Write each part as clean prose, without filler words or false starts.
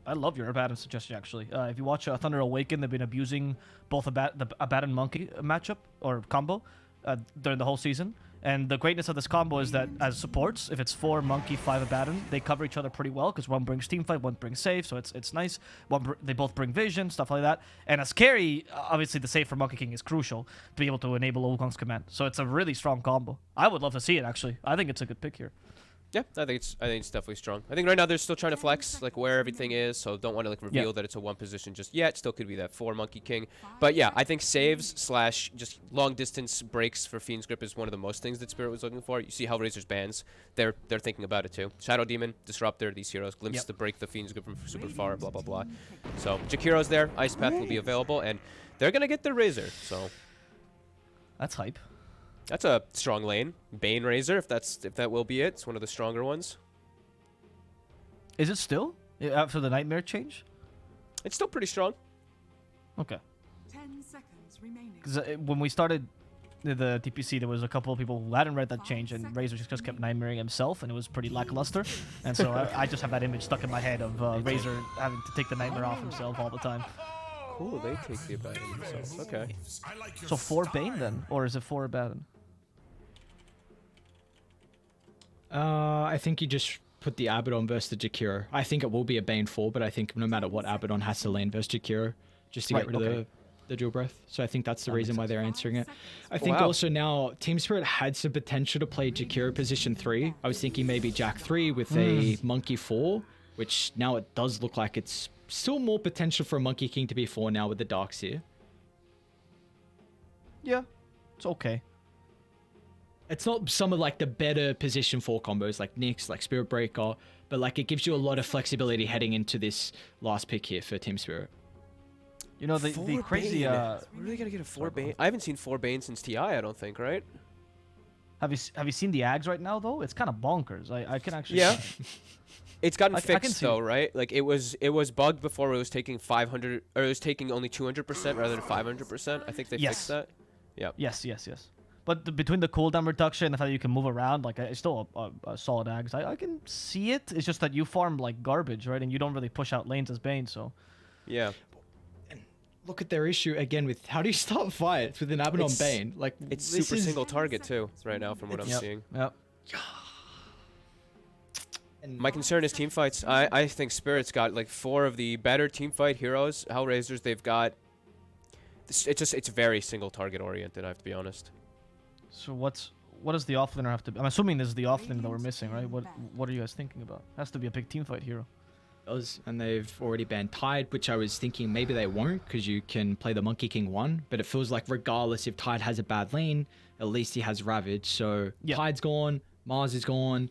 I love your Abaddon suggestion, actually. If you watch Thunder Awaken, they've been abusing both the Abaddon Monkey matchup or combo during the whole season. And the greatness of this combo is that as supports, if it's 4 Monkey, 5 Abaddon, they cover each other pretty well because one brings teamfight, one brings save, so it's nice. They both bring vision, stuff like that. And as carry, obviously the save for Monkey King is crucial to be able to enable Wukong's command. So it's a really strong combo. I would love to see it, actually. I think it's a good pick here. Yeah, I think it's definitely strong. I think right now they're still trying to flex like where everything is, so don't want to like reveal that it's a one position just yet. Still could be that 4 Monkey King. But yeah, I think saves / just long distance breaks for Fiend's Grip is one of the most things that Spirit was looking for. You see HellRaisers bans, they're thinking about it too. Shadow Demon, Disruptor, these heroes, Glimpse to break the Fiend's Grip from super far, blah blah blah. So Jakiro's there, Ice Path will be available, and they're gonna get their Razor. So that's hype. That's a strong lane. Bane Razor, if that will be it. It's one of the stronger ones. Is it still? After the Nightmare change? It's still pretty strong. Okay. 10 seconds remaining. Because when we started the DPC, there was a couple of people who hadn't read that change, and Razor just kept Nightmaring himself, and it was pretty lackluster. And so I just have that image stuck in my head of Razor having to take the Nightmare off himself all the time. Cool, they take the Abaddon themselves. Okay. So 4 Bane then? Or is it 4 Abaddon? I think you just put the Abaddon versus the Jakiro. I think it will be a Bane 4, but I think no matter what, Abaddon has to lane versus Jakiro just to get rid of the dual breath. So I think that's the reason why they're answering it. I think also now TeamSpirit had some potential to play Jakiro position 3. I was thinking maybe Jack 3 with a Monkey 4, which now it does look like it's still more potential for a Monkey King to be 4 now with the Darks here. Yeah, it's okay. It's not some of like the better position 4 combos like Nyx, like Spirit Breaker, but like it gives you a lot of flexibility heading into this last pick here for TeamSpirit. You know, the crazy... Bane. We're really gonna get a 4 Bane? I haven't seen 4 Bane since TI, I don't think, right? Have you seen the Ags right now, though? It's kind of bonkers. I can actually... Yeah. It's gotten fixed, can see though, right? Like, it was bugged before it was taking 500... Or it was taking only 200% rather than 500%. I think they fixed that. Yeah. Yes. But between the cooldown reduction and the fact that you can move around, like, it's still a solid Ags. I can see it. It's just that you farm, like, garbage, right? And you don't really push out lanes as Bane, so... Yeah. And look at their issue again with how do you start fights with an Abaddon Bane? Like, it's super single target, too, right now, from what I'm seeing. Yep. And my concern is team fights. I think Spirit's got, like, 4 of the better team fight heroes. HellRaisers, they've got... It's very single target oriented, I have to be honest. So what does the offlaner have to be? I'm assuming this is the offlaner that we're missing, right? What are you guys thinking about? Has to be a big team fight hero. does, and they've already banned Tide, which I was thinking maybe they won't because you can play the Monkey King 1, but it feels like regardless if Tide has a bad lane, at least he has Ravage. So Tide's gone, Mars is gone.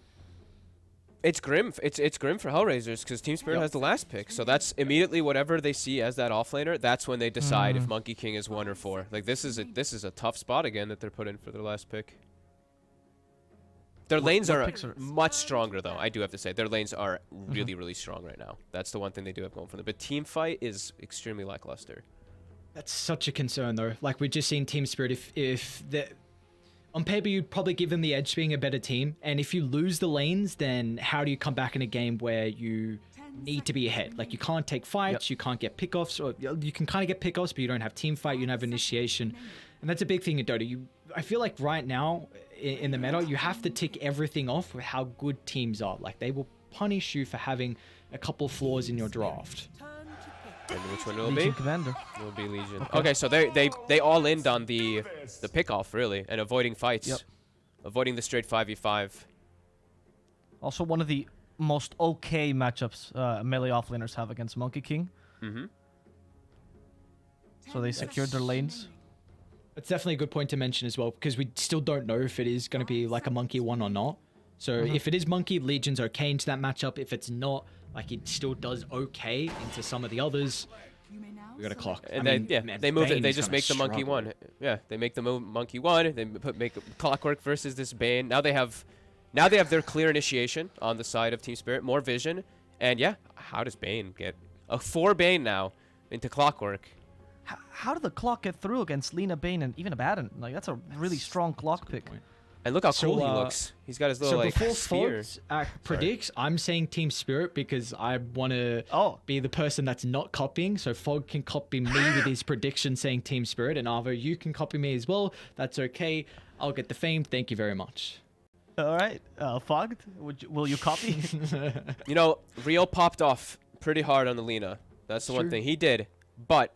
It's grim. It's grim for HellRaisers because TeamSpirit has the last pick. So that's immediately whatever they see as that offlaner. That's when they decide if Monkey King is 1 or 4. Like this is a tough spot again that they're put in for their last pick. Their lanes are much stronger though. I do have to say their lanes are really strong right now. That's the one thing they do have going for them. But team fight is extremely lackluster. That's such a concern though. Like we've just seen TeamSpirit. If the on paper, you'd probably give them the edge being a better team. And if you lose the lanes, then how do you come back in a game where you need to be ahead? Like, you can't take fights, you can't get pickoffs, or you can kind of get pickoffs, but you don't have team fight, you don't have initiation. And that's a big thing in Dota. I feel like right now, in the meta, you have to tick everything off with how good teams are. Like, they will punish you for having a couple flaws in your draft. And which one will it Legion be? Commander. It will be Legion. Okay, so they all in on the pick-off, really, and avoiding fights. Avoiding the straight 5v5. Also one of the most okay matchups melee offlaners have against Monkey King. So they secured their lanes. That's definitely a good point to mention as well, because we still don't know if it is going to be like a Monkey 1 or not. So if it is Monkey, Legion's okay into that matchup. If it's not, like it still does okay into some of the others. We got a clock. And they move it. They just make the Monkey 1. Yeah, they make the Monkey 1. They make Clockwork versus this Bane. Now they have their clear initiation on the side of TeamSpirit, more vision, and yeah, how does Bane get a 4 Bane now into Clockwork? How did the clock get through against Lena, Bane, and even Abaddon? Like that's a really strong clock pick. And look how So, cool he looks. He's got his little So like before spear. Fox predicts, I'm saying Team Spirit because I want to be the person that's not copying. So Fog can copy me with his prediction saying Team Spirit, and Arvo, you can copy me as well. That's okay. I'll get the fame. Thank you very much. All right, Fogged, will you copy? You know, Rio popped off pretty hard on Alina. That's the one thing he did. But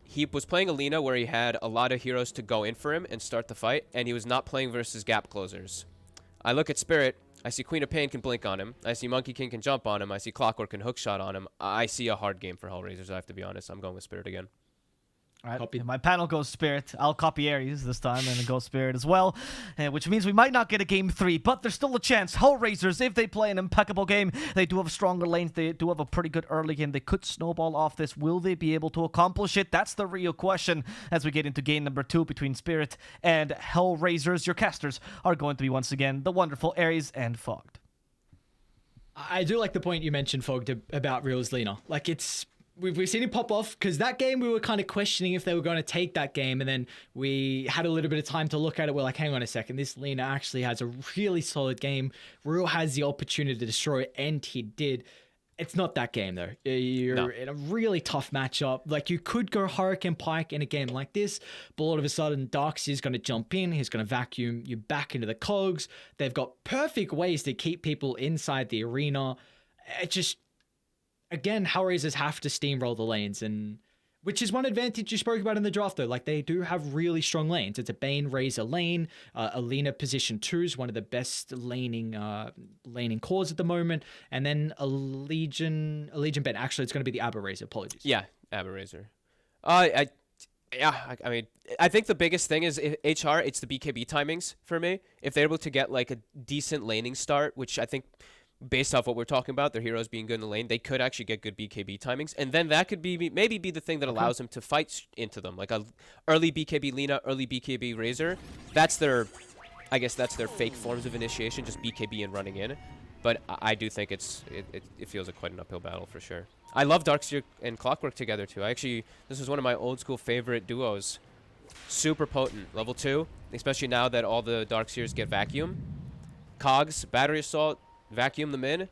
he was playing Alina where he had a lot of heroes to go in for him and start the fight, and he was not playing versus gap closers. I look at Spirit. I see Queen of Pain can blink on him. I see Monkey King can jump on him. I see Clockwork can hookshot on him. I see a hard game for HellRaisers, I have to be honest. I'm going with Spirit again. All right. Copy. My panel goes Spirit. I'll copy Ares this time and go Spirit as well, which means we might not get a game 3, but there's still a chance. HellRaisers, if they play an impeccable game, they do have stronger lanes. They do have a pretty good early game. They could snowball off this. Will they be able to accomplish it? That's the real question as we get into game number 2 between Spirit and HellRaisers. Your casters are going to be once again the wonderful Ares and Fogged. I do like the point you mentioned, Fogged, about Real's Lina. Like, it's... We've seen him pop off because that game we were kind of questioning if they were going to take that game, and then we had a little bit of time to look at it. We're like, hang on a second, this Lina actually has a really solid game. Real has the opportunity to destroy it, and he did. It's not that game though. You're in a really tough matchup. Like, you could go Hurricane Pike in a game like this, but all of a sudden Darkseer's going to jump in. He's going to vacuum you back into the cogs. They've got perfect ways to keep people inside the arena. It just... Again, HellRaisers have to steamroll the lanes, and which is one advantage you spoke about in the draft, though. Like, they do have really strong lanes. It's a Bane Razor lane. Alina position 2 is one of the best laning cores at the moment. And then a Legion Bane. Actually, it's going to be the Abba Razor. Apologies. Yeah, Abba Razor. I mean, I think the biggest thing is HR, it's the BKB timings for me. If they're able to get, like, a decent laning start, which I think... based off what we're talking about, their heroes being good in the lane, they could actually get good BKB timings, and then that could be maybe be the thing that allows them to fight into them, like a early BKB Lina, early BKB Razor. That's their, I guess that's their fake forms of initiation, just BKB and running in. But I do think it feels like quite an uphill battle for sure. I love Darkseer and Clockwork together too. This is one of my old school favorite duos. Super potent, level 2, especially now that all the Darkseers get vacuum. Cogs, Battery Assault. Vacuum them in.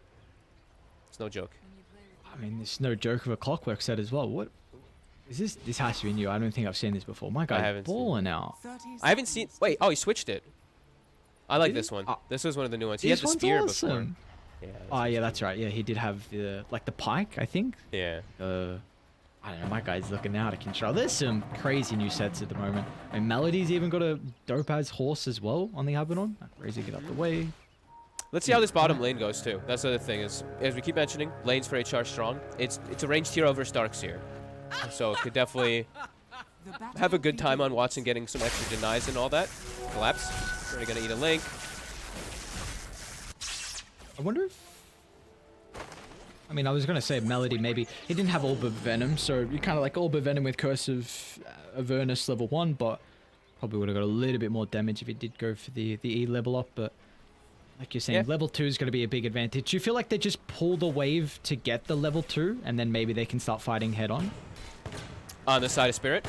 It's no joke. I mean, there's no joke of a Clockwork set as well. What is this? This has to be new. I don't think I've seen this before. My guy's balling out. I haven't seen... Wait, oh, he switched it. I like this one. This was one of the new ones. He had the spear before. Yeah. Oh, yeah, that's right. Yeah, he did have the pike, I think. Yeah. I don't know. My guy's looking out of control. There's some crazy new sets at the moment. And Melody's even got a dope-ass horse as well on the Abaddon. Razor, get out the way. Let's see how this bottom lane goes too. That's the other thing is, as we keep mentioning, lanes for HR strong. It's a ranged hero versus Darkseer, so it could definitely have a good time on Watson getting some extra denies and all that. Collapse. We're gonna eat a link. I wonder if... I mean, I was gonna say Melody maybe. He didn't have Orb of Venom, so you kind of like Orb of Venom with Curse of Avernus level 1, but probably would have got a little bit more damage if he did go for the E level up, but... Like you're saying, level 2 is going to be a big advantage. Do you feel like they just pull the wave to get the level 2, and then maybe they can start fighting head on? On the side of Spirit?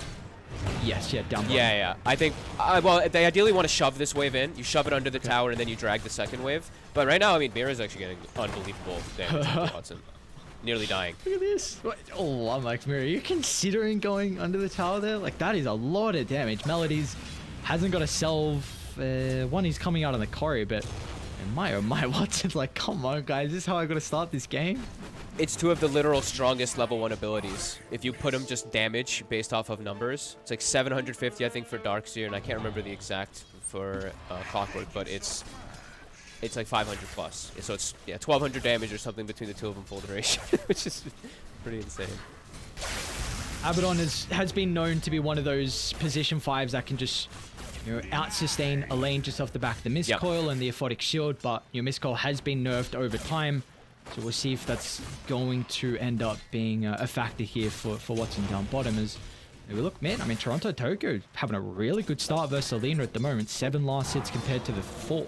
Yes, yeah, down below. Yeah. I think, well, they ideally want to shove this wave in. You shove it under the tower, and then you drag the second wave. But right now, I mean, Mira's actually getting unbelievable damage to Watson. Nearly dying. Look at this. Oh, I'm like, Mira, you're considering going under the tower there? Like, that is a lot of damage. Melody's hasn't got a salve. One, he's coming out on the Corey, but... And oh my, Watson's like, come on, guys, is this how I got to start this game? It's 2 of the literal strongest level 1 abilities. If you put them just damage based off of numbers, it's like 750, I think, for Darkseer, and I can't remember the exact for Clockwork, but it's like 500 plus. So it's 1200 damage or something between the 2 of them full duration, which is pretty insane. Abaddon has been known to be one of those position 5s that can just... out-sustain a lane just off the back of the Mist Coil and the Aphotic Shield, but your Mist Coil has been nerfed over time, so we'll see if that's going to end up being a factor here for Watson down bottom. As we look, man, I mean, Toronto Tokyo having a really good start versus Alina at the moment. 7 last hits compared to the 4.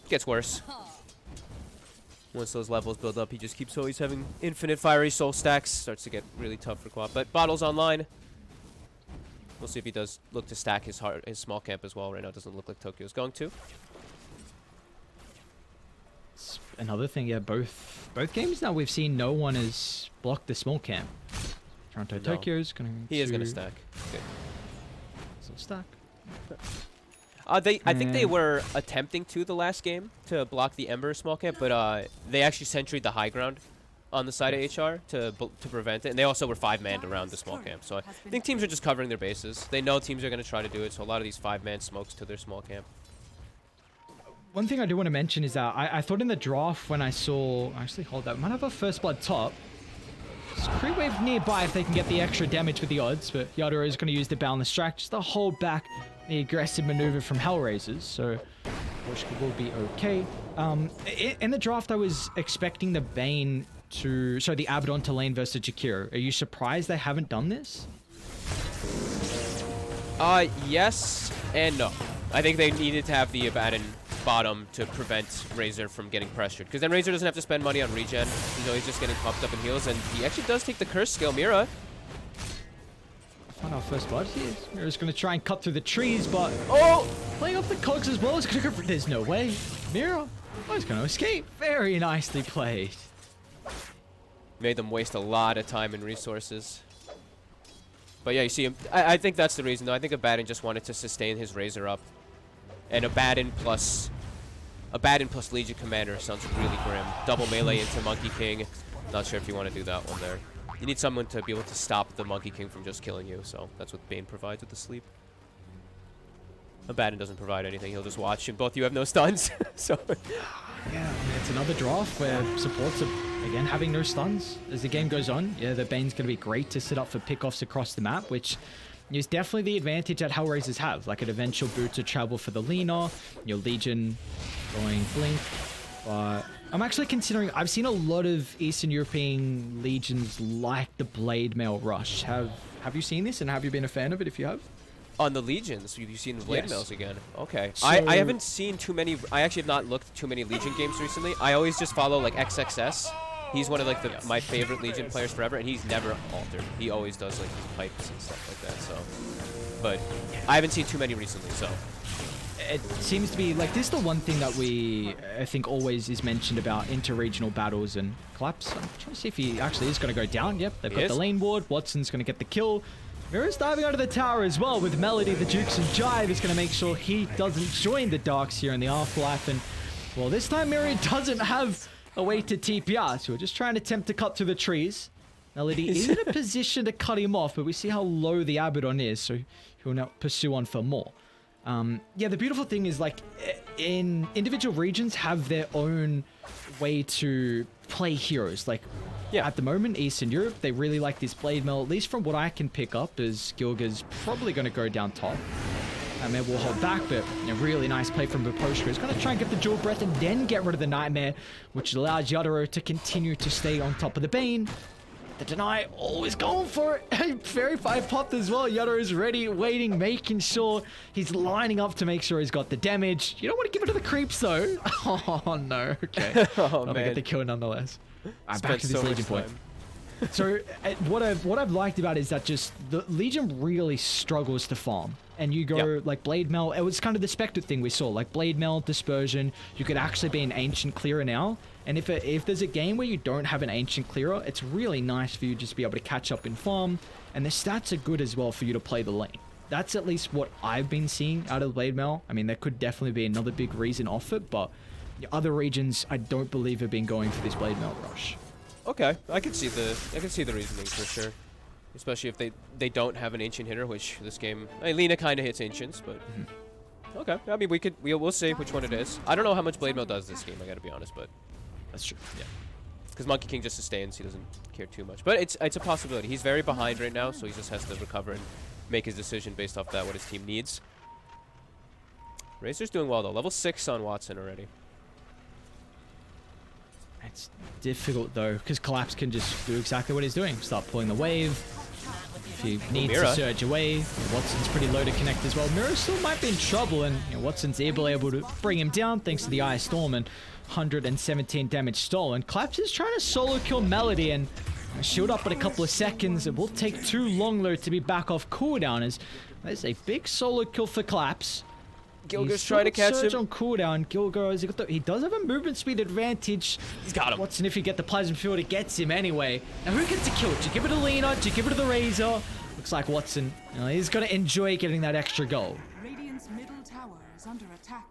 Gets worse. Once those levels build up, he just keeps always having infinite fiery soul stacks. Starts to get really tough for Quap, but Bottle's online. We'll see if he does look to stack his small camp as well. Right now, it doesn't look like Tokyo's going to. It's another thing, yeah, both games now we've seen no one has blocked the small camp. Toronto No. Tokyo's gonna. He is gonna stack. Okay. So stack. I think they were attempting to the last game to block the Ember small camp, but they actually sentryed the high ground on the side of HR to prevent it, and they also were 5-manned around the small camp. So I think teams are just covering their bases. They know teams are going to try to do it, so a lot of these 5-man smokes to their small camp. One thing I do want to mention is that I thought in the draft when I saw... Actually, hold that. We might have a first blood top. Creep wave nearby if they can get the extra damage with the odds, but Yadoro is going to use the boundless strike just to hold back the aggressive maneuver from HellRaisers, so Boshka will be okay. In the draft, I was expecting the Bane to... So the Abaddon to lane versus Jakiro. Are you surprised they haven't done this? Yes and no. I think they needed to have the Abaddon bottom to prevent Razor from getting pressured, because then Razor doesn't have to spend money on regen. He's always just getting pumped up in heals, and he actually does take the curse skill. Mira. Find our first blood here. Mira's going to try and cut through the trees, but... Oh! Playing off the cogs as well. It's going to go for... There's no way. Mira. Oh, he's going to escape. Very nicely played. Made them waste a lot of time and resources. But yeah, you see him. I think that's the reason, though. I think Abaddon just wanted to sustain his Razor up. And Abaddon plus Legion Commander sounds really grim. Double melee into Monkey King. Not sure if you want to do that one there. You need someone to be able to stop the Monkey King from just killing you, so that's what Bane provides with the sleep. Abaddon doesn't provide anything. He'll just watch, and both you have no stuns. So Yeah, it's another draft where supports are, again, having no stuns. As the game goes on, yeah, the Bane's going to be great to set up for pickoffs across the map, which is definitely the advantage that HellRaisers have. Like an eventual boot to travel for the Lina, your Legion going Blink. But I'm actually considering, I've seen a lot of Eastern European Legions like the Blade Mail Rush. Have you seen this, and have you been a fan of it if you have? on the Legions, you've seen the Blade Yes. Mails again. Okay. So- I haven't seen too many. I actually have not looked too many Legion games recently. I always just follow like XXS. He's one of like my favorite Legion players forever, and he's never altered. He always does like his pipes and stuff like that. So, but I haven't seen too many recently. So It seems to be like this is the one thing that I think always is mentioned about inter-regional battles and collapse. I'm trying to see if he actually is going to go down. Yep, they've He got the is. lane ward. Watson's going to get the kill. Mira's diving under the tower as well with Melody. The Dukes and Jive is going to make sure he doesn't join the Darks here in the Afterlife. And well, this time Mira doesn't have a way to TPR, so we're just trying to attempt to cut through the trees. Melody is in a position to cut him off, but we see how low the Abaddon is, so he'll now pursue on for more. Yeah, the beautiful thing is like in individual regions have their own way to play heroes. Like at the moment, Eastern Europe, they really like this Blade Mail. At least from what I can pick up, is Gilga's probably going to go down top. Maybe we'll hold back, but a really nice play from Baposhka. He's going to try and get the Dual Breath and then get rid of the Nightmare, which allows Yadoro to continue to stay on top of the Bane. The Deny always going for it. Fairy Fire popped as well. Yadoro's ready, waiting, making sure he's lining up to make sure he's got the damage. You don't want to give it to the creeps, though. Oh, no. Okay. oh I'll man, get the kill nonetheless. I'm back Spent to this so much Legion point. time. So what I've liked about it is that just the Legion really struggles to farm. And you go like Blade Mail, it was kind of the Spectre thing we saw, like Blade Mail, Dispersion. You could actually be an Ancient Clearer now. And if there's a game where you don't have an Ancient Clearer, it's really nice for you just to be able to catch up in farm. And the stats are good as well for you to play the lane. That's at least what I've been seeing out of Blade Mail. I mean, there could definitely be another big reason off it, but other regions I don't believe have been going for this Blade Mail rush. Okay, I can see the reasoning for sure. Especially if they don't have an ancient hitter, which this game, I mean, Lina kind of hits ancients, but okay. I mean, we'll see which one it is. I don't know how much Blade Mail does this game. I gotta be honest, but That's true. Yeah. because Monkey King just sustains, he doesn't care too much. But it's a possibility. He's very behind right now, so he just has to recover and make his decision based off that what his team needs. Razor's doing well though. Level 6 on Watson already. It's difficult though, because Collapse can just do exactly what he's doing. Start pulling the wave. If he needs to Mira. surge away, Watson's pretty low to connect as well. Mira still might be in trouble, and Watson's able to bring him down thanks to the Ice Storm and 117 damage stolen. Collapse is trying to solo kill Melody, and Shield up in a couple of seconds. It will take too long though to be back off cooldown as there's a big solo kill for Collapse. Gilger's trying to catch Surge him. on cooldown. Gilger, he does have a movement speed advantage. He's got him. Watson, if you get the plasma field, it gets him anyway. Now who gets the kill? Do you give it to Lena? Do you give it to the Razor? Looks like Watson. He's going to enjoy getting that extra goal. Radiant's middle tower is under attack.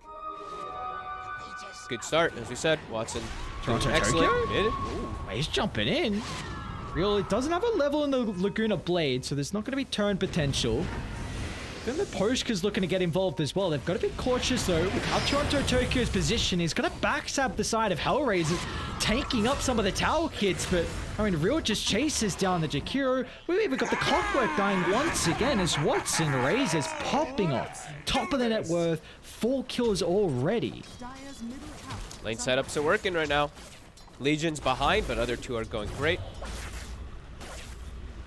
Good start, as we said. Watson. Toronto Excellent. Tokyo? Mid. Ooh. He's jumping in. Real, it doesn't have a level in the Laguna Blade, so there's not going to be turn potential. Then the Poshka's looking to get involved as well. They've got to be cautious though with how Toronto Tokyo's position. He's going to backstab the side of HellRaisers, taking up some of the tower kids, but I mean, Real just chases down the Jakiro. We've even got the Clockwork dying once again as Watson Razors popping off. Top of the net worth, 4 kills already. Dire's middle tower. Lane setups are working right now. Legion's behind, but other two are going great.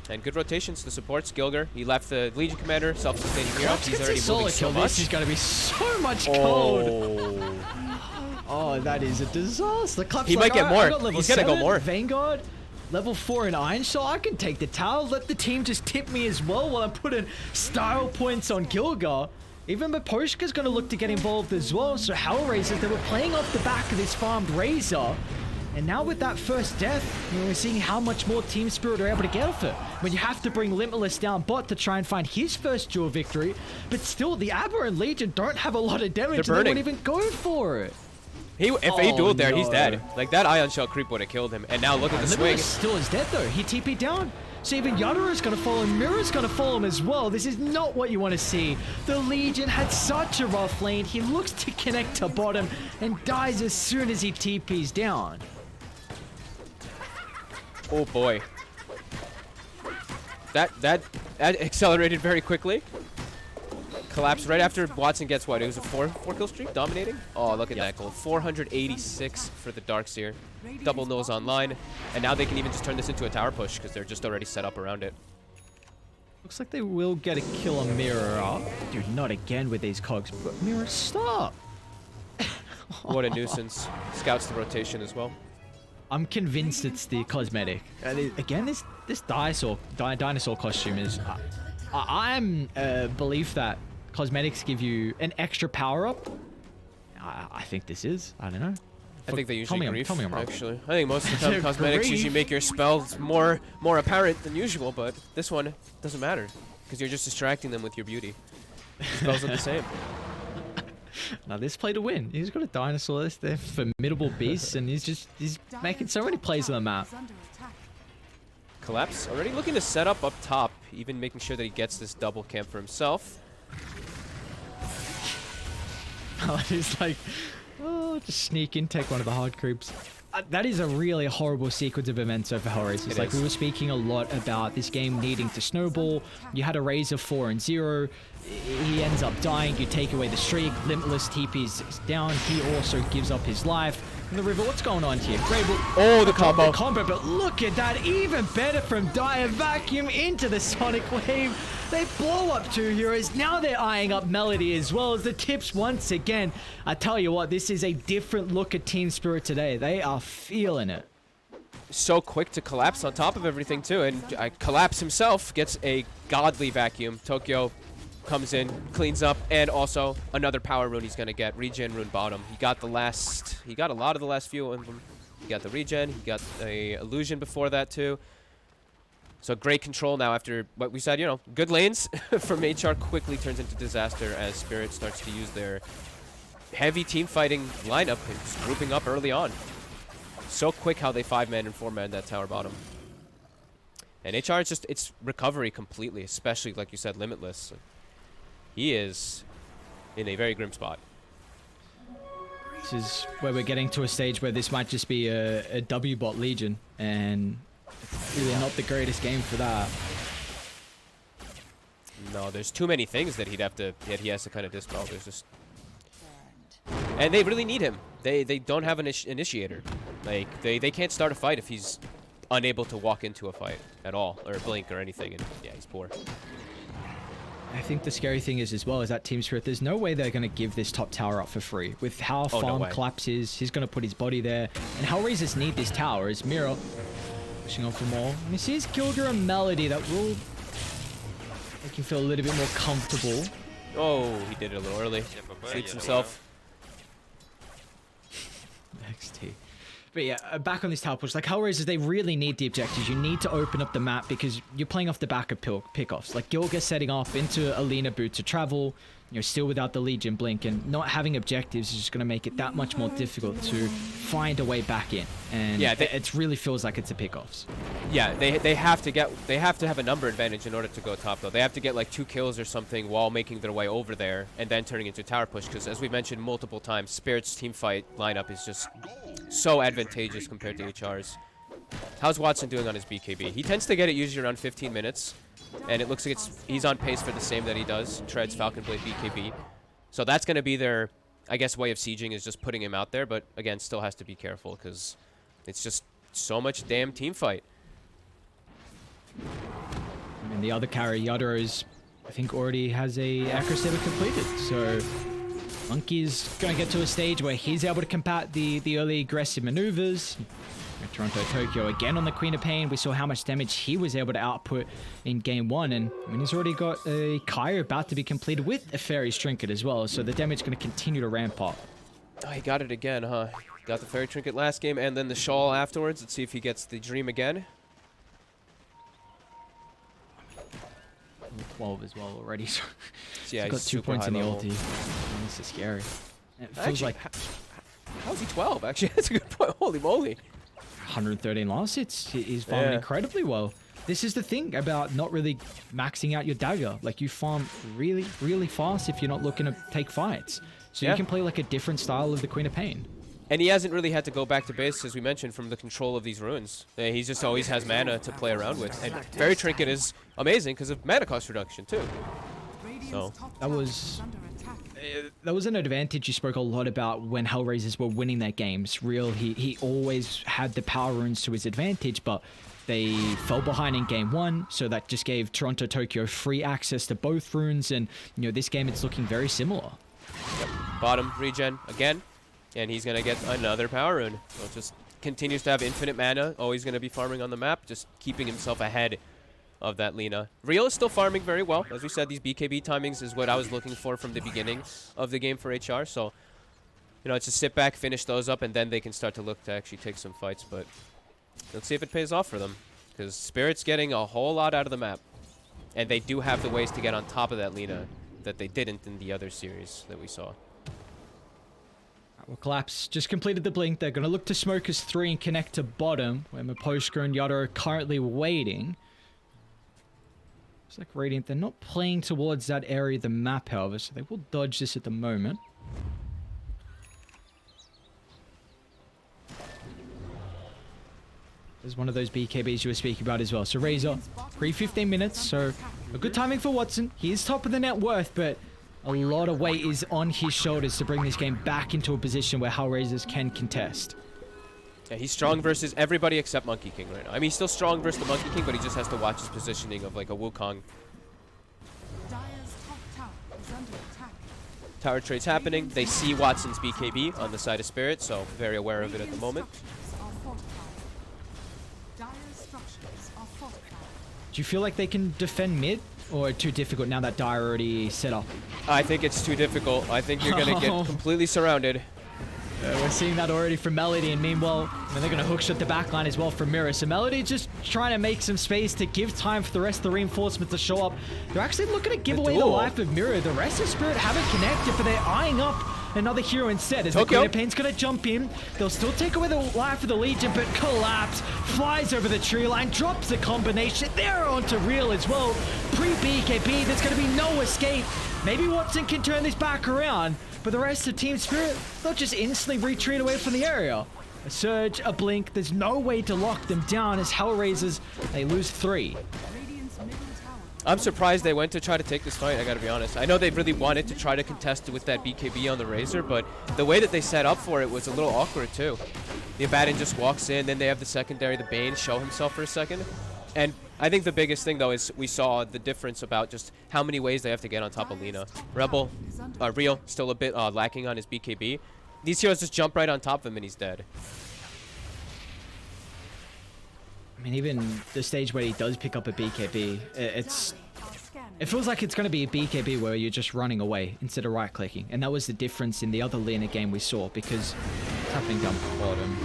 And good rotations to supports. Gilger, he left the Legion Commander, self-sustaining hero. He's already moving so much. This is going to be so much cold. Oh, that is a disaster. Club's He like, might get more. I got level He's gonna go 7, more. Vanguard, level 4 in Iron Shot. I can take the tower. Let the team just tip me as well while I'm putting style points on Gilger. Even Maposhka's going to look to get involved as well. So HellRaisers, they were playing off the back of this farmed Razor. And now with that first death, we're seeing how much more TeamSpirit are able to get off it. When you have to bring Limitless down bot to try and find his first duel victory. But still, the Aberrant Legion don't have a lot of damage. They're They burning. won't even go for it. If he dueled there, he's dead. Like, that Ion Shell creep would have killed him. And now look at the swing. Limitless still is dead though. He TP'd down. So even Yadara's going to follow him. Mirror's going to follow him as well. This is not what you want to see. The Legion had such a rough lane. He looks to connect to bottom and dies as soon as he TP's down. Oh boy. That accelerated very quickly. Collapsed right after Watson gets what? It was a 4 kill streak, dominating. Oh, look at that goal. 486 for the Darkseer. Double nose online, and now they can even just turn this into a tower push because they're just already set up around it. Looks like they will get a kill on Mirror. Dude, not again with these cogs. But Mirror, stop. What a nuisance. Scouts the rotation as well. I'm convinced it's the cosmetic. Again, this dinosaur costume is. I'm belief that cosmetics give you an extra power up. I think this is. I don't know. I think they usually grief, tell me I'm wrong. actually. I think most of the time cosmetics usually make your spells more apparent than usual, but this one doesn't matter because you're just distracting them with your beauty. Spells are the same. Now this play to win. He's got a dinosaur. They're formidable beasts, and he's making so many plays on the map. Is under attack. Collapse already looking to set up top, even making sure that he gets this double camp for himself. He's like, oh, just sneak in, take one of the hard creeps. That is a really horrible sequence of events over HellRaisers. Like, we were speaking a lot about this game needing to snowball. You had a Razor 4-0. He ends up dying. You take away the streak. Limitless TP's down. He also gives up his life. And the River, what's going on here? Grable. Oh, the combo. But look at that. Even better from Dire. Vacuum into the Sonic Wave. They blow up 2 heroes. Now they're eyeing up Melody as well as the tips once again. I tell you what, this is a different look at TeamSpirit today. They are feeling it. So quick to collapse on top of everything too, and Collapse himself gets a godly vacuum. Tokyo comes in, cleans up, and also another power rune he's gonna get. Regen rune bottom. He got a lot of the last few of them. He got the regen, he got a illusion before that too. So great control now after what we said, good lanes from HR quickly turns into disaster as Spirit starts to use their heavy team fighting lineup and just grouping up early on. So quick how they 5-man and 4-man that tower bottom. And HR is it's recovery completely, especially like you said, Limitless. He is in a very grim spot. This is where we're getting to a stage where this might just be a W-bot Legion, and it's really not the greatest game for that. No, there's too many things that he has to kind of dispel. There's just, and they really need him. They don't have an initiator. Like they can't start a fight if he's unable to walk into a fight at all or blink or anything. And yeah, he's poor. I think the scary thing is as well is that TeamSpirit, there's no way they're going to give this top tower up for free. With how farm Collapse is, he's going to put his body there. And HellRaisers need this tower as Miro. Pushing on for more. And he sees Kilger and Melody that will make him feel a little bit more comfortable. Oh, he did it a little early. Sleeps himself. XT. But yeah, back on this tower push, like HellRaisers, they really need the objectives. You need to open up the map because you're playing off the back of pickoffs. Like Gilga setting off into Alina boot to travel, still without the Legion blink, and not having objectives is just going to make it that much more difficult to find a way back in. And yeah, it really feels like it's a pickoffs. Yeah, they have to have a number advantage in order to go top though. They have to get like 2 kills or something while making their way over there and then turning into tower push, because as we mentioned multiple times, Spirit's team fight lineup is just so advantageous compared to HR's. How's Watson doing on his BKB? He tends to get it usually around 15 minutes. And it looks like he's on pace for the same that he does. Treads, Falcon Blade, BKB. So that's going to be their, I guess, way of sieging, is just putting him out there. But again, still has to be careful because it's just so much damn team fight. And the other carry, Yadros, I think already has a Acro Saber completed. So Monkey's going to get to a stage where he's able to combat the early aggressive maneuvers. Toronto Tokyo again on the Queen of Pain. We saw how much damage he was able to output in game 1, and I mean, he's already got a Kaio about to be completed with a Fairy's Trinket as well, so the damage is going to continue to ramp up. Oh, he got it again, huh? Got the Fairy Trinket last game and then the Shawl afterwards. Let's see if he gets the Dream again. 12 as well already, so yeah, he's got 2 points in the ulti. This is scary. It feels actually, like... How's he 12? Actually, that's a good point. Holy moly. 113 last hits. He's farming incredibly well. This is the thing about not really maxing out your dagger. Like, you farm really, really fast if you're not looking to take fights. So you can play like a different style of the Queen of Pain. And he hasn't really had to go back to base, as we mentioned, from the control of these runes. He just always has mana to play around with. And Fairy Trinket is amazing because of mana cost reduction, too. So that was an advantage you spoke a lot about when HellRaisers were winning their games. Real, he always had the power runes to his advantage, but they fell behind in game 1, so that just gave Toronto Tokyo free access to both runes, and this game it's looking very similar. Yep. Bottom regen again, and he's gonna get another power rune. So it just continues to have infinite mana, always gonna be farming on the map, just keeping himself ahead of that Lina. Real is still farming very well. As we said, these BKB timings is what I was looking for from the beginning of the game for HR. So, it's just sit back, finish those up, and then they can start to look to actually take some fights. But let's see if it pays off for them, because Spirit's getting a whole lot out of the map. And they do have the ways to get on top of that Lina that they didn't in the other series that we saw. Well, Collapse just completed the blink. They're going to look to Smokers 3 and connect to bottom, where Maposhka and Yado are currently waiting. It's like Radiant, they're not playing towards that area of the map, however, so they will dodge this at the moment. There's one of those BKBs you were speaking about as well. So Razor, pre-15 minutes, so a good timing for Watson. He is top of the net worth, but a lot of weight is on his shoulders to bring this game back into a position where HellRaisers can contest. Yeah, he's strong versus everybody except Monkey King right now. I mean, he's still strong versus the Monkey King, but he just has to watch his positioning of like a Wukong. Dire's top tower is under attack. Tower trade's happening. They see Watson's BKB on the side of Spirit, so very aware of it at the moment. Dire's structures are fortified. Do you feel like they can defend mid, or too difficult now that Dire already set up? I think it's too difficult. I think you're going to get completely surrounded. We're seeing that already from Melody, and meanwhile, they're going to hookshot the backline as well from Mirror. So Melody just trying to make some space to give time for the rest of the reinforcements to show up. They're actually looking to give away the life of Mirror. The rest of Spirit haven't connected, but they're eyeing up another hero instead. As the Queen of Pain's going to jump in. They'll still take away the life of the Legion, but Collapse flies over the tree line, drops the combination. They're onto Real as well. Pre-BKB, there's going to be no escape. Maybe Watson can turn this back around, but the rest of Team Spirit, they'll just instantly retreat away from the area. A surge, a blink, there's no way to lock them down as HellRaisers, they lose 3. Radiant's middle tower. I'm surprised they went to try to take this fight, I gotta be honest. I know they really wanted to try to contest it with that BKB on the Razor, but the way that they set up for it was a little awkward too. The Abaddon just walks in, then they have the secondary, the Bane, show himself for a second. And I think the biggest thing though is we saw the difference about just how many ways they have to get on top of Lina. Rebel, Real, still a bit lacking on his BKB. These heroes just jump right on top of him and he's dead. I mean, even the stage where he does pick up a BKB, it feels like it's going to be a BKB where you're just running away instead of right-clicking. And that was the difference in the other Lina game we saw, because it's happening down bottom.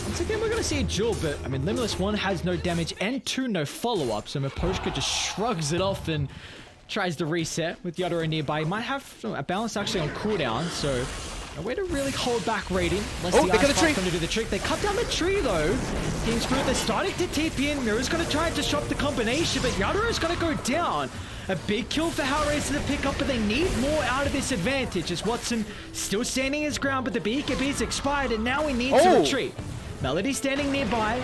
Once again, we're going to see a duel, but, I mean, Limitless 1 has no damage, and 2, no follow-up, so Miposhka just shrugs it off and tries to reset with Yadoro nearby. He might have a balance actually on cooldown, so a way to really hold back rating. They got the tree. Going to do the trick. They cut down the tree, though. TSpirit, they're starting to TP in. Mirror's going to try and disrupt the combination, but Yadoro's going to go down. A big kill for HellRaisers to pick up, but they need more out of this advantage as Watson still standing his ground, but the BKB's expired, and now he needs to retreat. Melody standing nearby.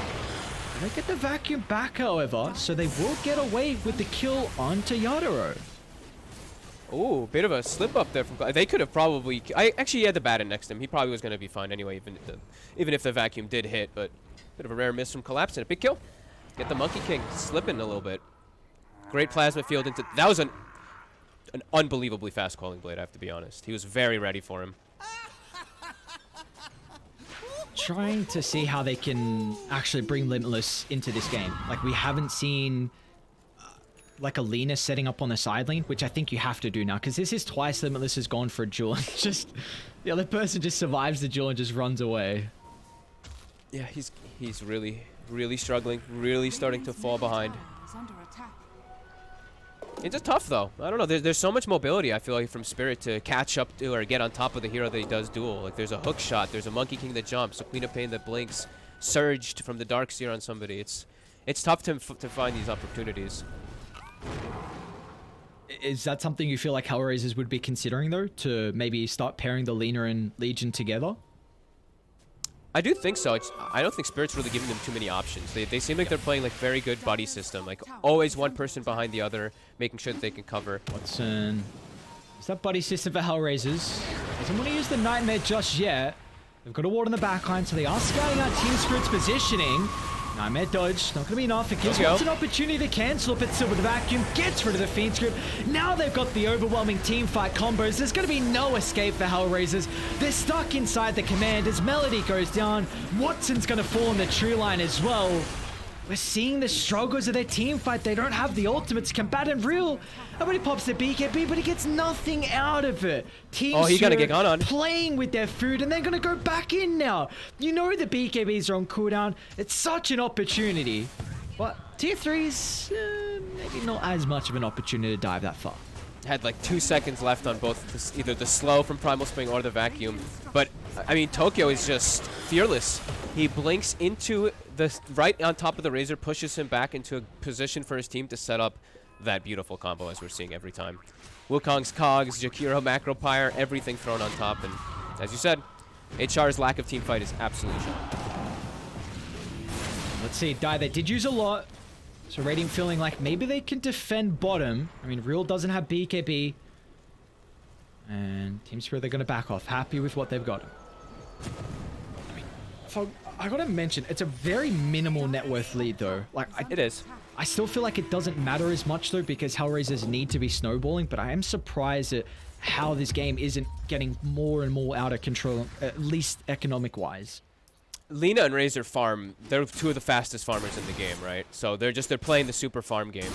They get the vacuum back, however, so they will get away with the kill onto Yadoro. Oh, bit of a slip up there. They could have probably... Actually, he had the Baton next to him. He probably was going to be fine anyway, even if the vacuum did hit, but bit of a rare miss from Collapse and a big kill. Get the Monkey King slipping a little bit. Great plasma field into... That was an unbelievably fast Calling Blade, I have to be honest. He was very ready for him. Trying to see how they can actually bring Limitless into this game. Like, we haven't seen like a Lina setting up on the side lane, which I think you have to do now, because this is twice Limitless has gone for a duel. Just the other person just survives the duel and just runs away. Yeah, he's really struggling, really starting to fall behind. It's just tough though. I don't know. There's so much mobility, I feel like, from Spirit to catch up to or get on top of the hero that he does duel. Like, there's a hook shot, there's a Monkey King that jumps, a Queen of Pain that blinks, surged from the Dark Seer on somebody. It's tough to find these opportunities. Is that something you feel like HellRaisers would be considering though, to maybe start pairing the Lina and Legion together? I do think so. I don't think Spirit's really giving them too many options. They seem like they're playing like very good buddy system. Like always one person behind the other, making sure that they can cover. Watson. Is that buddy system for HellRaisers? Doesn't want to use the Nightmare just yet. They've got a ward on the backline, so they are scouting out TSpirit's positioning. Nightmare dodge, not going to be enough. It gives Watson an opportunity to cancel it, but still with the vacuum, gets rid of the Fiend Script. Now they've got the overwhelming team fight combos. There's going to be no escape for HellRaisers. They're stuck inside the command as Melody goes down. Watson's going to fall in the tree line as well. We're seeing the struggles of their team fight. They don't have the ultimates. Combatant real. Nobody pops the BKB, but he gets nothing out of it. Team he gotta get gone on. Playing with their food, and they're going to go back in now. You know the BKBs are on cooldown. It's such an opportunity. But tier 3's maybe not as much of an opportunity to dive that far. Had like 2 seconds left on both either the slow from Primal Spring or the vacuum. But, I mean, Tokyo is just fearless. He blinks into right on top of the Razor, pushes him back into a position for his team to set up that beautiful combo as we're seeing every time. Wukong's Cogs, Jakiro, Macro Pyre, everything thrown on top. And as you said, HR's lack of team fight is absolutely shocking. Let's see, Die, they did use a lot. So Radiant feeling like maybe they can defend bottom. I mean, Real doesn't have BKB. And TeamSpirit, they're going to back off. Happy with what they've got. I mean, so I got to mention, it's a very minimal net worth lead, though. Like, It is. I still feel like it doesn't matter as much, though, because HellRaisers need to be snowballing. But I am surprised at how this game isn't getting more and more out of control, at least economic-wise. Lina and Razor farm, they're two of the fastest farmers in the game, right? So they're playing the super farm game.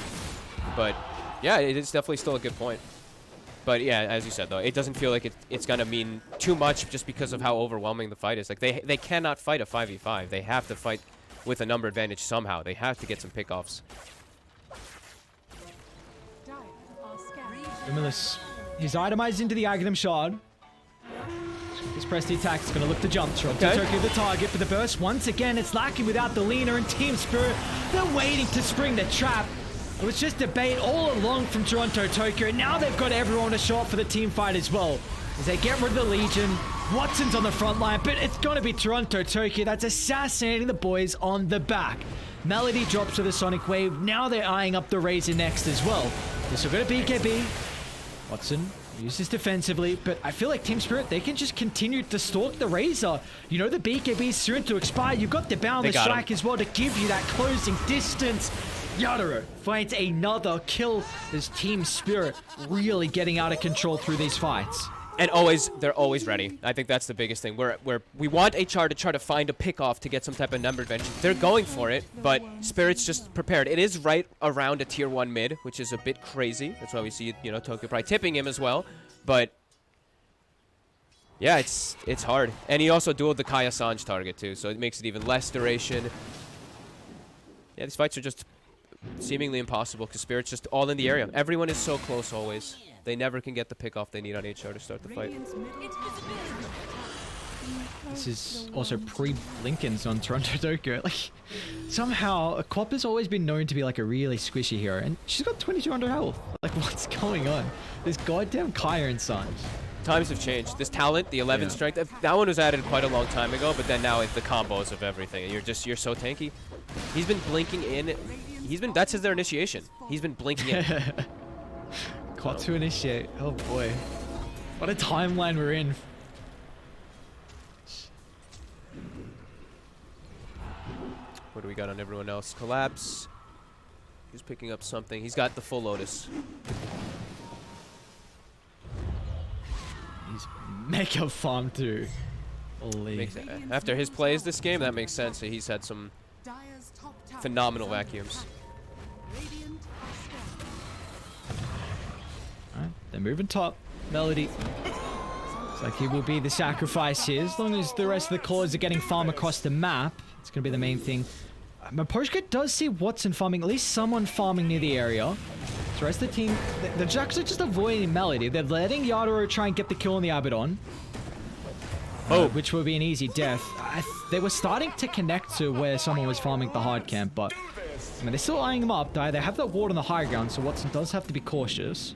But yeah, it is definitely still a good point. But yeah, as you said though, it doesn't feel like it's gonna mean too much just because of how overwhelming the fight is. Like they cannot fight a 5v5. They have to fight with a number advantage somehow. They have to get some pickoffs. Limitless, he's itemized into the Aghanim Shard. He's pressed the attack. It's going to look to jump. Tokyo the target for the burst. Once again, it's lacking without the Lina and TeamSpirit. They're waiting to spring the trap. It was just debate all along from Toronto Tokyo. And now they've got everyone a shot for the team fight as well. As they get rid of the Legion. Watson's on the front line, but it's going to be Toronto Tokyo that's assassinating the boys on the back. Melody drops to the Sonic Wave. Now they're eyeing up the Razor next as well. They're still got a BKB. Watson uses defensively, but I feel like TeamSpirit, they can just continue to stalk the Razor. You know the BKB is soon to expire. You've got the Boundless Strike as well to give you that closing distance. Yadoro finds another kill as TeamSpirit really getting out of control through these fights. And they're always ready. I think that's the biggest thing. We want HR to try to find a pickoff to get some type of number advantage. They're going for it, but Spirit's just prepared. It is right around a tier 1 mid, which is a bit crazy. That's why we see, you know, Tokyo probably tipping him as well. But yeah, it's hard. And he also dueled the Kai Assange target too, so it makes it even less duration. Yeah, these fights are just seemingly impossible because Spirit's just all in the area. Everyone is so close always. They never can get the pick off they need on HR to start the fight. This is also pre-Blinkens on Toronto Tokyo. Like, somehow, Quap has always been known to be like a really squishy hero, and she's got 2200 health. Like, what's going on? This goddamn Kaya and Sanj. Times have changed. This talent, the 11 strength, that one was added quite a long time ago, but then now it's the combos of everything. And you're so tanky. He's been blinking in. That's their initiation. He's been blinking in. Quap to initiate. Oh boy. What a timeline we're in. What do we got on everyone else? Collapse. He's picking up something. He's got the full Lotus. He's mega farm too. Holy. After his plays this game, that makes sense. He's had some Dire's top tower phenomenal is under vacuums. attack. Radiant are strong. Alright, they're moving top. Melody. Looks like he will be the sacrifice here. As long as the rest of the cores are getting farm across the map, it's going to be the main thing. Maposhka does see Watson farming, at least someone farming near the area. The rest of the team, they're actually just avoiding Melody. They're letting Yadoro try and get the kill on the Abaddon. Which will be an easy death. They were starting to connect to where someone was farming the hard camp, but I mean, they're still eyeing them up. They have that ward on the high ground, so Watson does have to be cautious.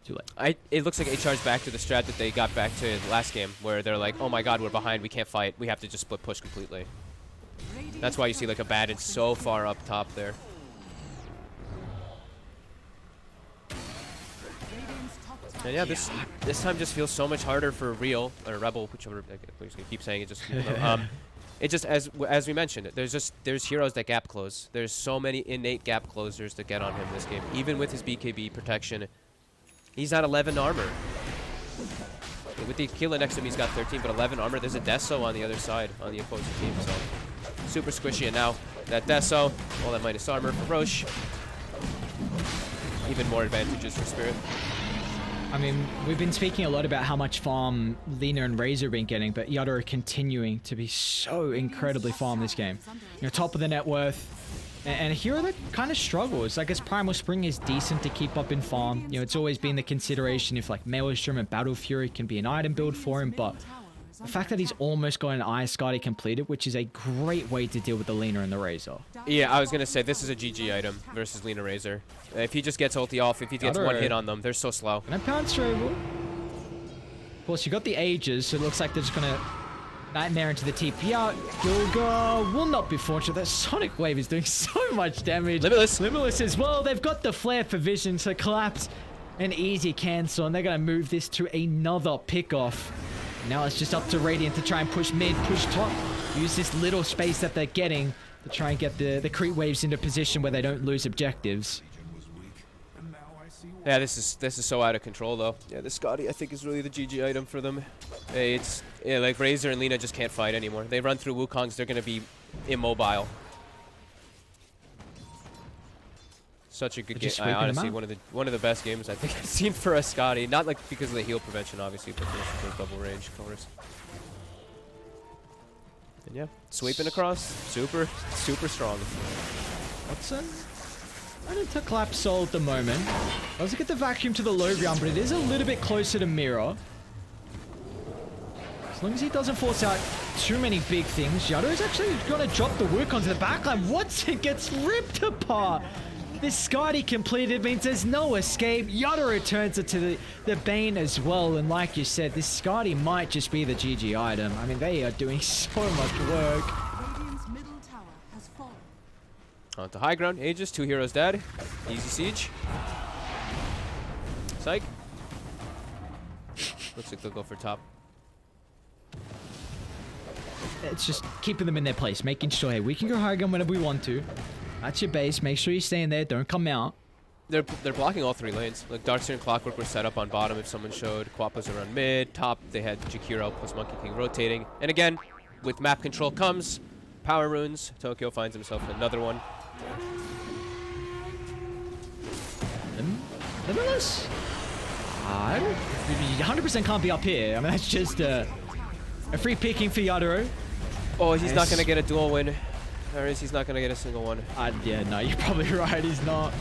Too late. It looks like HR's back to the strat that they got back to last game, where they're like, oh my god, we're behind, we can't fight, we have to just split push completely. That's why you see like Abaddon so far up top there. And yeah, this time just feels so much harder for Real or Rebel, whichever. I'm just gonna keep saying it. Just it just as we mentioned, there's heroes that gap close. There's so many innate gap closers that get on him this game. Even with his BKB protection, he's at 11 armor. With the Killa next to him, he's got 13, but 11 armor. There's a Deso on the other side on the opposing team, so super squishy. And now that Deso, all that minus armor for Roche. Even more advantages for Spirit. I mean, we've been speaking a lot about how much farm Lina and Razor have been getting, but Yadoro continuing to be so incredibly farm this game. You know, top of the net worth, and a hero that kind of struggles. I guess Primal Spring is decent to keep up in farm. You know, it's always been the consideration if like Maelstrom and Battle Fury can be an item build for him, but the fact that he's almost got an Ice Guardian completed, which is a great way to deal with the Lina and the Razor. Yeah, I was going to say, this is a GG item versus Lina Razor. If he just gets ulti off, if he gets one hit on them, they're so slow. And I pounce Rebel. Of course, you got the Ages, so it looks like they're just going to Nightmare into the TP out. Gilga will not be fortunate. That Sonic Wave is doing so much damage. Limitless as well. They've got the Flare for Vision, so Collapse an easy cancel, and they're going to move this to another pick-off. Now it's just up to Radiant to try and push mid, push top, use this little space that they're getting to try and get the creep waves into position where they don't lose objectives. Yeah, this is so out of control though. Yeah, this Scotty I think is really the GG item for them. It's like Razor and Lina just can't fight anymore. They run through Wukongs, they're gonna be immobile. Such a good game. Honestly, one of the best games I think I've seen for a Scotty. Not like because of the heal prevention, obviously, but for double range, of course. And yeah, sweeping across, super strong. Watson? I don't take Collapse Soul at the moment. I was gonna get the vacuum to the low ground, but it is a little bit closer to Mirror. As long as he doesn't force out too many big things, Yadoro's actually gonna drop the work onto the backline. Watson gets ripped apart. This Scotty completed means there's no escape. Yadoro turns it to the Bane as well. And like you said, this Scotty might just be the GG item. I mean, they are doing so much work. Radiant's middle tower has fallen. On to high ground, Aegis, 2 heroes dead. Easy siege. Psych. Looks like they'll go for top. It's just keeping them in their place, making sure, hey, we can go high ground whenever we want to. That's your base. Make sure you stay in there. Don't come out. they're blocking all 3 lanes. Like Darkseer and Clockwork were set up on bottom if someone showed. Quappa's around mid. Top, they had Jakiro plus Monkey King rotating. And again, with map control comes power runes. Tokyo finds himself another one. Limitless? 100% can't be up here. I mean, that's just a free picking for Yadoro. Oh, he's not gonna get a dual win. Or is he's not gonna get a single one? Yeah, no, you're probably right. He's not.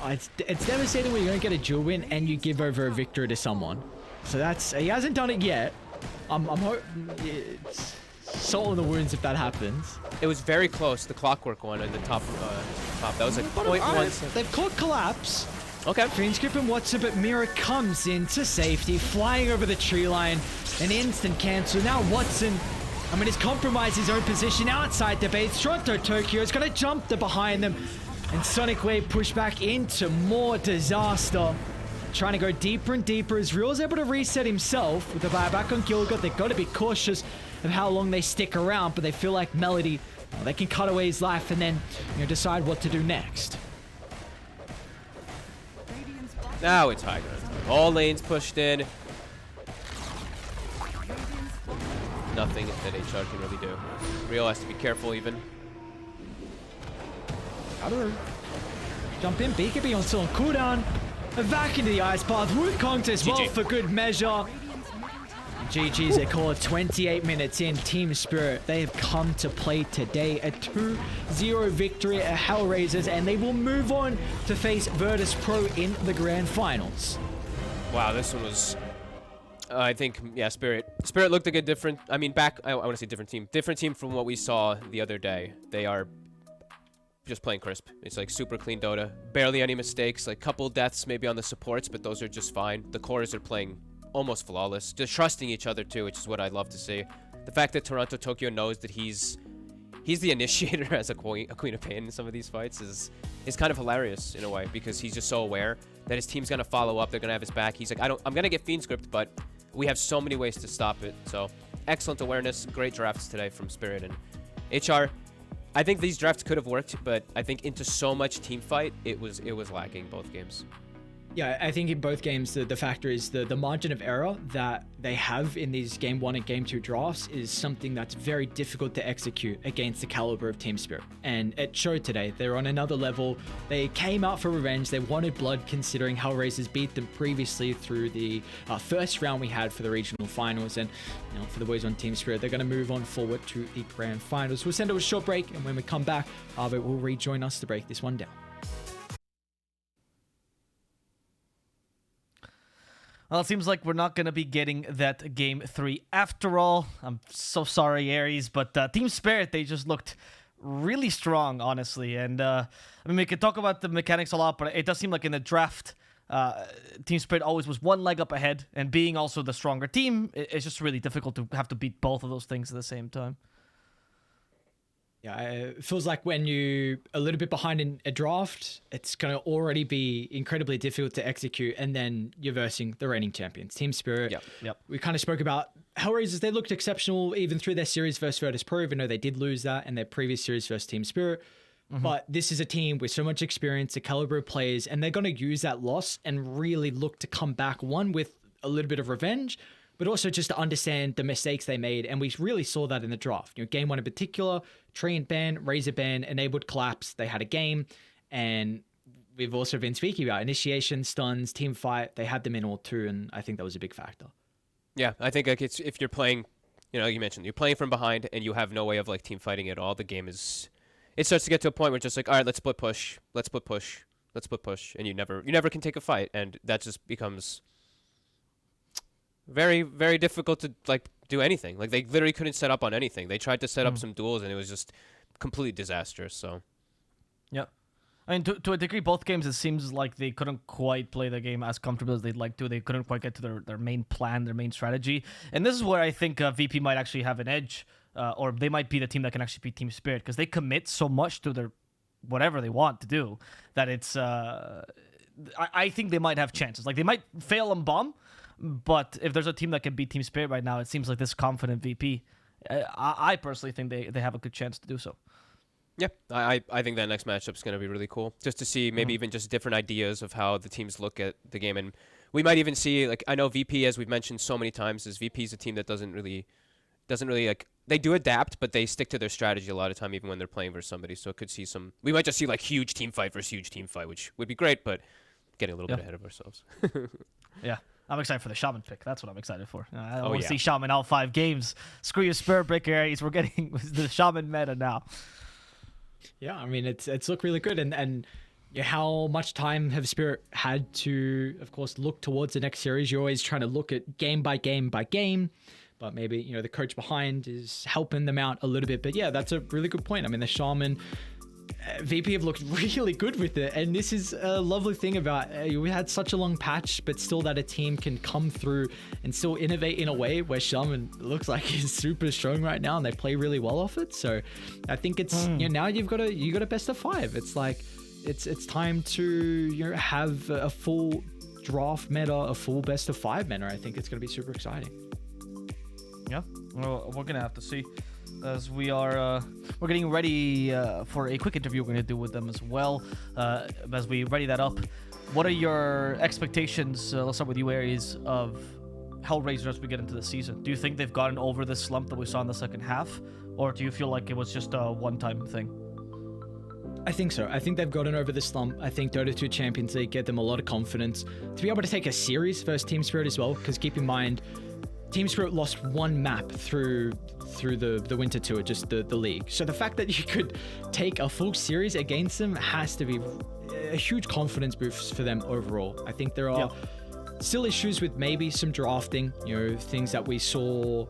It's devastating when you don't get a dual win and you give over a victory to someone. So that's, he hasn't done it yet. I'm hoping it's salt in the wounds if that happens. It was very close. The Clockwork one at the top. That was like 0.1. They've caught collapse. Okay. Fiendscript and Watson, but Mira comes into safety, flying over the tree line. An instant cancel. Now Watson, I mean, he's compromised his own position outside the base. Toronto Tokyo is going to jump to behind them. And Sonic Wave push back into more disaster. Trying to go deeper and deeper as Real's able to reset himself with the buyback on Gilgot. They've got to be cautious of how long they stick around, but they feel like Melody, they can cut away his life and then decide what to do next. Now it's high ground. All lanes pushed in. Nothing that HR can really do. Real has to be careful even. Jump in, BKB on still on cooldown. Back into the ice path. Wukong's as well for good measure. GG's, they call it 28 minutes in. TeamSpirit, they have come to play today. A 2-0 victory at HellRaisers, and they will move on to face Virtus Pro in the grand finals. Wow, this one was... I think, yeah, Spirit. Spirit looked like a different... I mean, I want to say different team. Different team from what we saw the other day. They are just playing crisp. It's like super clean Dota. Barely any mistakes. Like, couple deaths maybe on the supports, but those are just fine. The cores are playing almost flawless. Just trusting each other, too, which is what I love to see. The fact that Toronto Tokyo knows that he's the initiator as a Queen of Pain in some of these fights is kind of hilarious in a way, because he's just so aware that his team's going to follow up. They're going to have his back. He's like, I'm going to get Fiendscript, but we have so many ways to stop it. So excellent awareness. Great drafts today from Spirit and HR. I think these drafts could have worked, but I think into so much team fight, it was lacking both games. Yeah, I think in both games, the factor is the margin of error that they have in these Game 1 and Game 2 drafts is something that's very difficult to execute against the caliber of TeamSpirit. And it showed today. They're on another level. They came out for revenge. They wanted blood, considering HellRaisers beat them previously through the first round we had for the regional finals. And for the boys on TeamSpirit, they're going to move on forward to the grand finals. We'll send it a short break, and when we come back, Arvo will rejoin us to break this one down. Well, it seems like we're not going to be getting that Game 3 after all. I'm so sorry, Aries, but TeamSpirit, they just looked really strong, honestly. And, I mean, we could talk about the mechanics a lot, but it does seem like in the draft, TeamSpirit always was one leg up ahead. And being also the stronger team, it's just really difficult to have to beat both of those things at the same time. Yeah, it feels like when you're a little bit behind in a draft, it's going to already be incredibly difficult to execute, and then you're versing the reigning champions, TeamSpirit. Yep. We kind of spoke about HellRaisers. They looked exceptional even through their series versus Virtus Pro, even though they did lose that in their previous series versus TeamSpirit. But this is a team with so much experience, a caliber of players, and they're going to use that loss and really look to come back, one, with a little bit of revenge, but also just to understand the mistakes they made. And we really saw that in the draft. Game 1 in particular, Treant ban, Razor ban, enabled collapse. They had a game, and we've also been speaking about initiation, stuns, team fight. They had them in all too, and I think that was a big factor. Yeah, I think like it's if you're playing, you mentioned you're playing from behind and you have no way of like team fighting at all. The game it starts to get to a point where it's just like, all right, let's split push, and you never can take a fight, and that just becomes very, very difficult to like do anything. Like they literally couldn't set up on anything. They tried to set up some duels, and it was just completely disastrous. So, yeah, I mean, to a degree, both games it seems like they couldn't quite play the game as comfortable as they'd like to. They couldn't quite get to their main plan, their main strategy, and this is where I think VP might actually have an edge, or they might be the team that can actually beat TeamSpirit, because they commit so much to their whatever they want to do that it's. I think they might have chances. Like they might fail and bomb. But if there's a team that can beat TeamSpirit right now, it seems like this confident VP. I personally think they have a good chance to do so. Yeah, I think that next matchup's going to be really cool. Just to see maybe even just different ideas of how the teams look at the game. And we might even see, like, I know VP, as we've mentioned so many times, is VP is a team that doesn't really, like, they do adapt, but they stick to their strategy a lot of time, even when they're playing versus somebody. So it could see we might just see, like, huge team fight versus huge team fight, which would be great, but getting a little bit ahead of ourselves. Yeah. I'm excited for the Shaman pick. That's what I'm excited for. I Oh, want to yeah. see Shaman out 5 games. Screw your Spirit Breaker Aries. We're getting the Shaman meta now. Yeah, I mean, it's looked really good. And yeah, how much time have Spirit had to, of course, look towards the next series? You're always trying to look at game by game by game. But maybe, you know, the coach behind is helping them out a little bit. But yeah, that's a really good point. I mean, the Shaman... VP have looked really good with it, and this is a lovely thing about we had such a long patch, but still that a team can come through and still innovate in a way where Shaman looks like he's super strong right now, and they play really well off it. So I think it's you know, now you got a best of 5. It's like it's time to, you know, have a full draft meta, a full best of 5 meta. I think it's going to be super exciting. Yeah, well, we're gonna have to see, as we're getting ready for a quick interview we're gonna do with them as well. As we ready that up, what are your expectations? Let's start with you, Aries, of HellRaisers as we get into the season. Do you think they've gotten over this slump that we saw in the second half, or do you feel like it was just a one-time thing? I think so. I think they've gotten over the slump. I think Dota 2 Champions League get them a lot of confidence to be able to take a series versus TeamSpirit as well, because keep in mind, TeamSpirit lost 1 map through the winter tour, just the league. So the fact that you could take a full series against them has to be a huge confidence boost for them overall. I think there are still issues with maybe some drafting, you know, things that we saw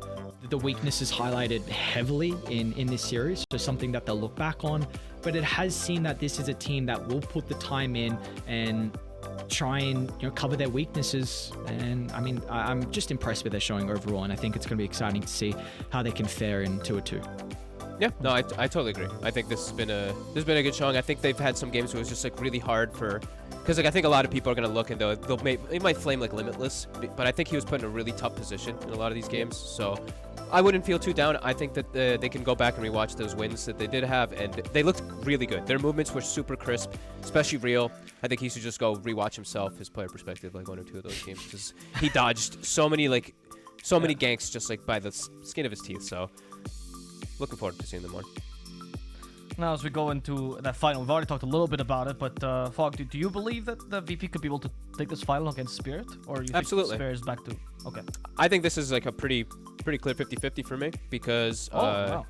the weaknesses highlighted heavily in this series. So something that they'll look back on, but it has seen that this is a team that will put the time in and try and, you know, cover their weaknesses. And I mean, I'm just impressed with their showing overall, and I think it's going to be exciting to see how they can fare in 2-2. Yeah, no, I totally agree. I think this has been a good showing. I think they've had some games where it's just like really hard because like I think a lot of people are gonna look and they might flame like Limitless, but I think he was put in a really tough position in a lot of these games. So I wouldn't feel too down. I think that they can go back and rewatch those wins that they did have, and they looked really good. Their movements were super crisp, especially Real. I think he should just go rewatch himself, his player perspective, like 1 or 2 of those games, because he dodged so many ganks just like by the skin of his teeth. So looking forward to seeing them more. Now, as we go into that final, we've already talked a little bit about it, but Fog, do you believe that the VP could be able to take this final against Spirit, or you Absolutely. think Spirit is back to? Okay. I think this is like a pretty clear 50-50 for me, because Wow.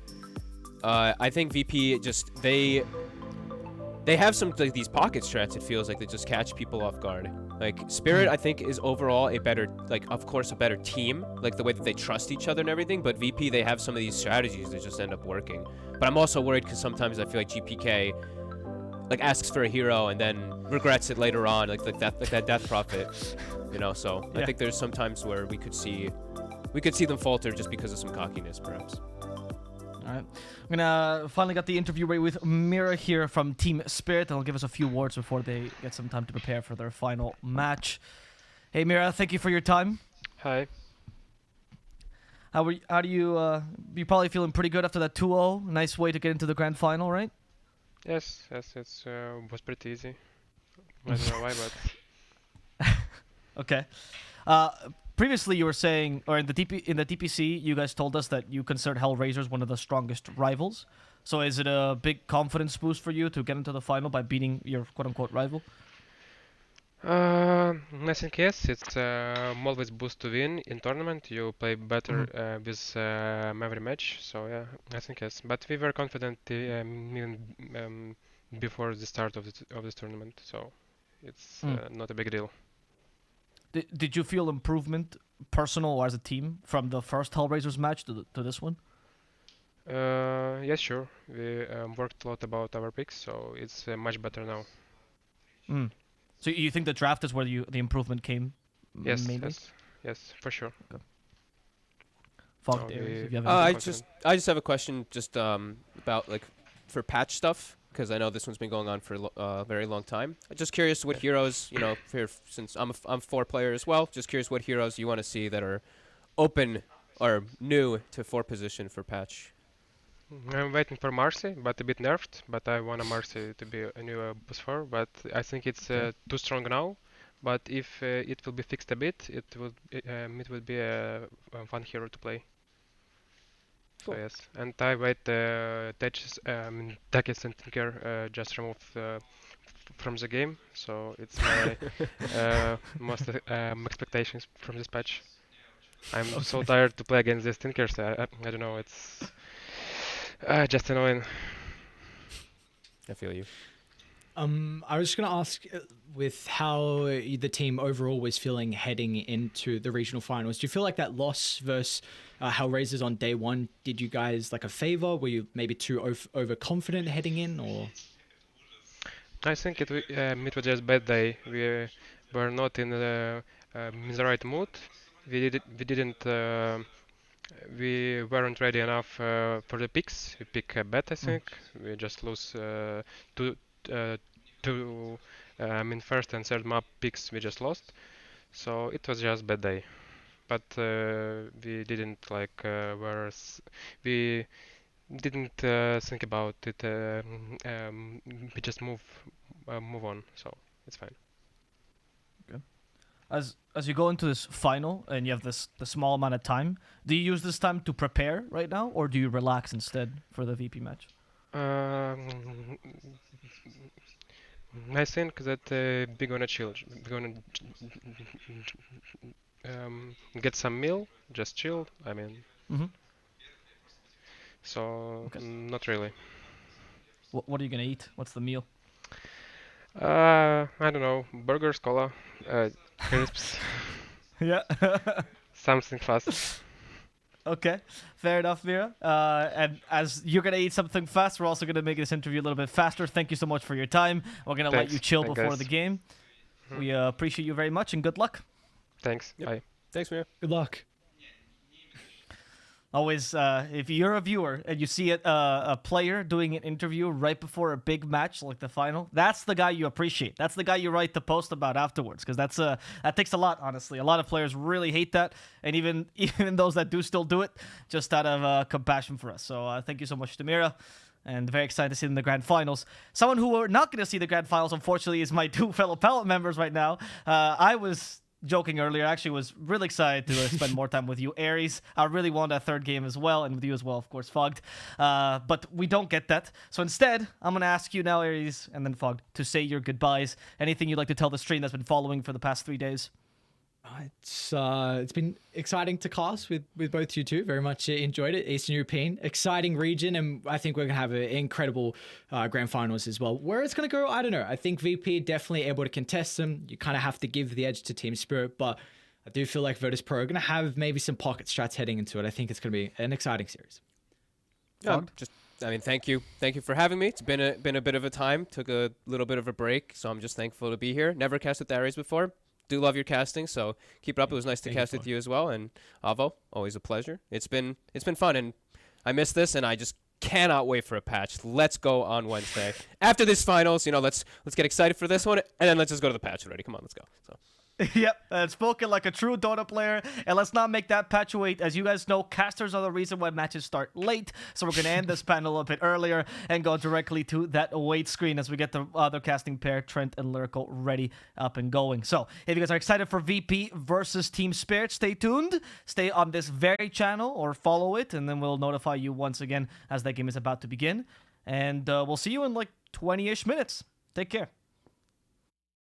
I think VP just they have some like these pocket strats. It feels like they just catch people off guard. Like Spirit, I think, is overall a better, like, of course, a better team, like the way that they trust each other and everything. But VP, they have some of these strategies that just end up working. But I'm also worried because sometimes I feel like GPK like asks for a hero and then regrets it later on, like that Death Prophet, you know. So Yeah. I think there's some times where we could see them falter just because of some cockiness, perhaps. All right. I'm gonna finally got the interview ready with Mira here from TeamSpirit. They'll give us a few words before they get some time to prepare for their final match. Hey Mira, thank you for your time. Hi. How do you you probably feeling pretty good after that 2-0? Nice way to get into the grand final, right? Yes, it was pretty easy. I don't know why, but Okay. Previously, you were saying, or in the DPC, you guys told us that you consider HellRaisers one of the strongest rivals. So is it a big confidence boost for you to get into the final by beating your quote-unquote rival? I think yes, it's always boost to win in tournament. You play better with every match, so yeah, I think yes. But we were confident even before the start of this tournament, so it's not a big deal. Did you feel improvement, personal or as a team, from the first HellRaisers match to this one? Yes, sure. We worked a lot about our picks, so it's much better now. So you think the draft is where the improvement came? Yes, mainly? yes, for sure. Fog, No, if you have I anything. just have a question just about like for patch stuff, because I know this one's been going on for a very long time. I'm just curious what heroes, you know, since I'm 4-player as well, just curious what heroes you want to see that are open or new to 4 position for patch. I'm waiting for Marcy, but a bit nerfed. But I want a Marcy to be a new boss 4. But I think it's too strong now. But if it will be fixed a bit, it will be a fun hero to play. So Cool. yes, and I wait Takis and Tinker just removed from the game. So it's my most expectations from this patch. I'm so tired to play against these Tinkers. I don't know. It's just annoying. I feel you. I was just gonna ask, with how the team overall was feeling heading into the regional finals, do you feel like that loss versus HellRaisers on day one did you guys like a favor? Were you maybe too overconfident heading in, or? I think it was just bad day. We were not in the right mood. We didn't. We weren't ready enough for the picks. We pick bad, I think. We just lose two, first and third map picks. We just lost. So it was just bad day. But we didn't like we didn't think about it. We just move on. So it's fine. As you go into this final and you have the small amount of time, do you use this time to prepare right now, or do you relax instead for the VP match? I think that we're gonna chill. We're gonna get some meal, just chill. I mean, Mm-hmm. so Okay. not really. What are you gonna eat? What's the meal? I don't know. Burgers, cola, crisps, Yeah. something fast. Okay, fair enough, Mira. And as you're gonna eat something fast, we're also gonna make this interview a little bit faster. Thank you so much for your time. We're gonna let Thanks. you chill Thank before guys. the game. We appreciate you very much and good luck. Thanks. Yep. Bye. Thanks, Mira. Good luck. Always, if you're a viewer and you see a player doing an interview right before a big match like the final, that's the guy you appreciate. That's the guy you write the post about afterwards, because that takes a lot, honestly. A lot of players really hate that, and even those that do still do it, just out of compassion for us. So thank you so much, Demira, and very excited to see them in the grand finals. Someone who we're not going to see the grand finals, unfortunately, is my two fellow Pellet members right now. I was joking earlier, I actually was really excited to spend more time with you, Aries. I really want that third game as well, and with you as well, of course, Fogged. But we don't get that. So instead, I'm going to ask you now, Aries, and then Fogged, to say your goodbyes. Anything you'd like to tell the stream that's been following for the past 3 days? It's been exciting to cast with both you two. Very much enjoyed it. Eastern European, exciting region, and I think we're gonna have an incredible grand finals as well. Where it's gonna go, I don't know. I think VP definitely able to contest them. You kind of have to give the edge to TSpirit, but I do feel like Virtus Pro are gonna have maybe some pocket strats heading into it. I think it's gonna be an exciting series. Thank you for having me. It's been a bit of a time. Took a little bit of a break, so I'm just thankful to be here. Never cast with Aries before. Do love your casting, so keep it up. It was nice to cast with you as well, and Avo, always a pleasure. It's been fun, and I miss this, and I just cannot wait for a patch. Let's go on Wednesday after this finals. Let's get excited for this one, and then let's just go to the patch already. Come on, let's go. So. Yep, spoken like a true Dota player. And let's not make that patch wait. As you guys know, casters are the reason why matches start late. So we're going to end this panel a bit earlier and go directly to that wait screen as we get the other casting pair, Trent and Lyrical, ready, up and going. So if you guys are excited for VP versus TSpirit, stay tuned. Stay on this very channel or follow it, and then we'll notify you once again as that game is about to begin. And we'll see you in like 20-ish minutes. Take care.